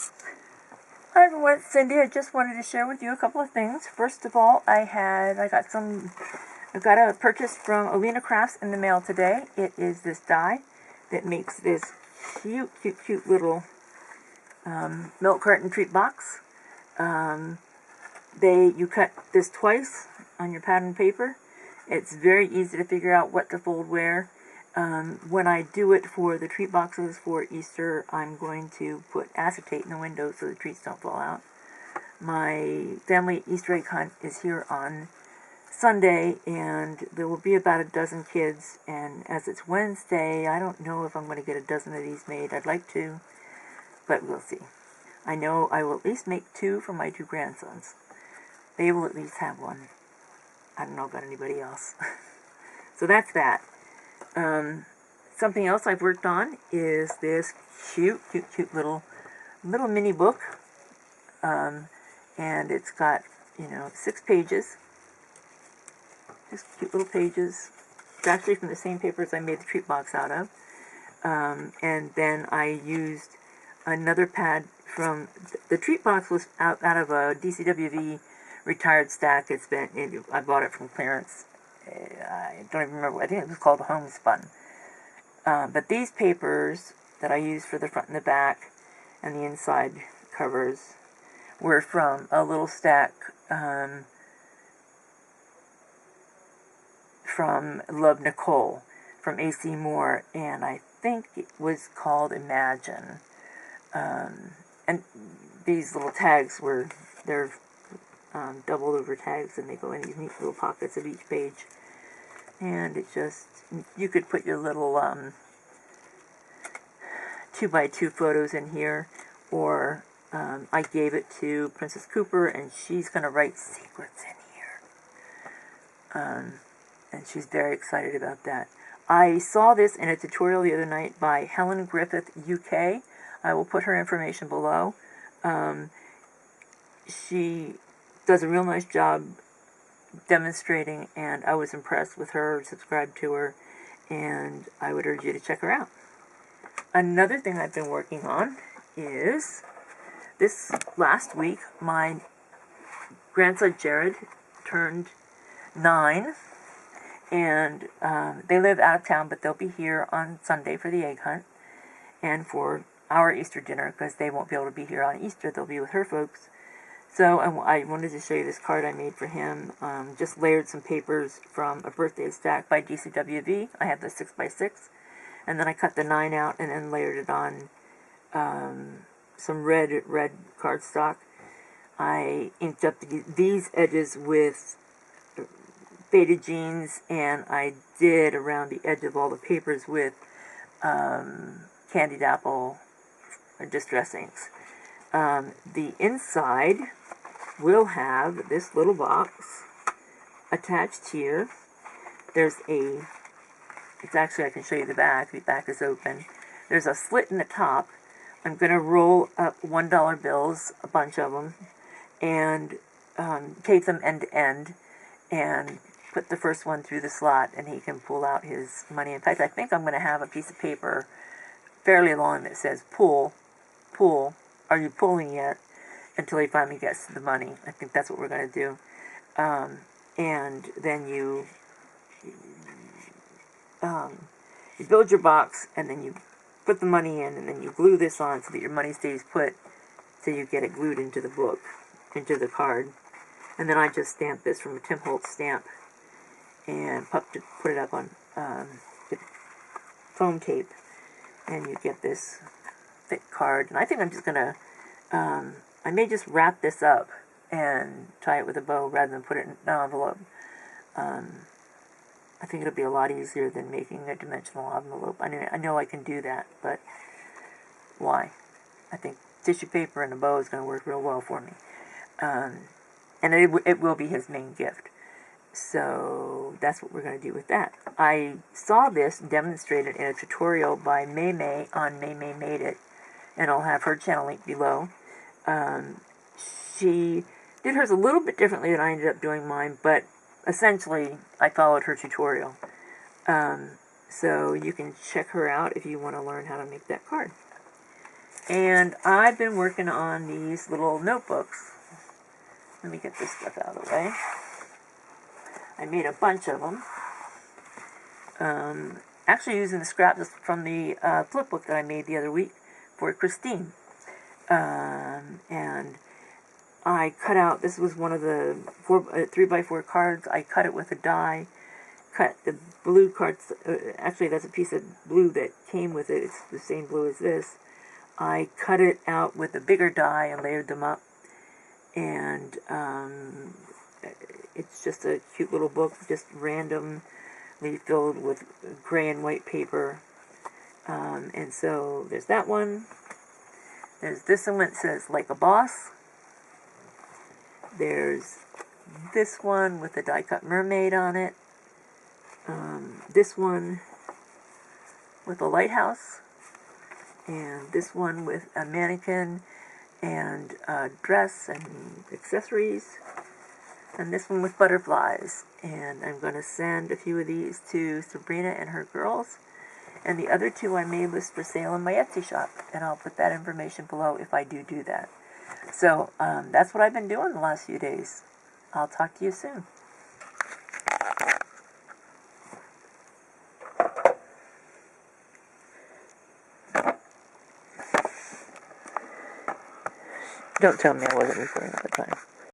Hi everyone, it's Cindy. I just wanted to share with you a couple of things. First of all, I got a purchase from Alina Crafts in the mail today. It is this die that makes this cute little milk carton treat box. You cut this twice on your pattern paper. It's very easy to figure out what to fold where. When I do it for the treat boxes for Easter, I'm going to put acetate in the window so the treats don't fall out. My family Easter egg hunt is here on Sunday, and there will be about a dozen kids, and as it's Wednesday, I don't know if I'm going to get a dozen of these made. I'd like to, but we'll see. I know I will at least make 2 for my 2 grandsons. They will at least have one. I don't know about anybody else. So that's that. Something else I've worked on is this cute little mini book. And it's got, 6 pages. Just cute little pages. It's actually from the same papers I made the treat box out of. And then I used another pad from, the treat box was out of a DCWV retired stack. I bought it from clearance. I don't even remember. I think it was called Homespun. But these papers that I used for the front and the back and the inside covers were from a little stack from Love Nicole from A.C. Moore, and I think it was called Imagine. And these little tags they're doubled over tags, and they go in these neat little pockets of each page. And you could put your little 2x2 photos in here, or I gave it to Princess Cooper, and she's going to write secrets in here. And she's very excited about that. I saw this in a tutorial the other night by Helen Griffith UK. I will put her information below. She does a real nice job demonstrating, and I was impressed with her, subscribed to her, and I would urge you to check her out. Another thing I've been working on is this last week, my grandson Jared turned 9, and they live out of town, but they'll be here on Sunday for the egg hunt and for our Easter dinner, because they won't be able to be here on Easter. They'll be with her folks. So I wanted to show you this card I made for him. Just layered some papers from a birthday stack by DCWV. I have the 6x6. And then I cut the 9 out and then layered it on some red cardstock. I inked up these edges with faded jeans, and I did around the edge of all the papers with candied apple distress inks. The inside will have this little box attached here. It's actually, I can show you the back. The back is open. There's a slit in the top. I'm going to roll up $1 bills, a bunch of them, and tape them end to end, and put the first one through the slot, and he can pull out his money. In fact, I think I'm going to have a piece of paper fairly long that says, pull, are you pulling yet? Until he finally gets to the money. I think that's what we're going to do. And then you build your box, and then you put the money in, and then you glue this on so that your money stays put, so you get it glued into the book, into the card. And then I just stamped this from a Tim Holtz stamp and put it up on foam tape, and you get this thick card. And I think I'm just going to I may just wrap this up and tie it with a bow rather than put it in an envelope. I think it'll be a lot easier than making a dimensional envelope. I know I can do that, but why? I think tissue paper and a bow is going to work real well for me. And it will be his main gift. So that's what we're going to do with that. I saw this demonstrated in a tutorial by May May on May May Made It, and I'll have her channel link below. She did hers a little bit differently than I ended up doing mine, but essentially I followed her tutorial. So you can check her out if you want to learn how to make that card. And I've been working on these little notebooks. Let me get this stuff out of the way. I made a bunch of them. Actually using the scraps from the flip book that I made the other week for Christine. And I cut out, this was one of the 3x4 cards. I cut it with a die. Cut the blue cards, actually that's a piece of blue that came with it. It's the same blue as this. I cut it out with a bigger die and layered them up. And it's just a cute little book, just randomly filled with gray and white paper. And so there's that one. There's this one that says Like a Boss. There's this one with a die-cut mermaid on it. This one with a lighthouse. And this one with a mannequin and a dress and accessories. And this one with butterflies. And I'm going to send a few of these to Sabrina and her girls. And the other two I may list for sale in my Etsy shop. And I'll put that information below if I do that. So that's what I've been doing the last few days. I'll talk to you soon. Don't tell me I wasn't recording at the time.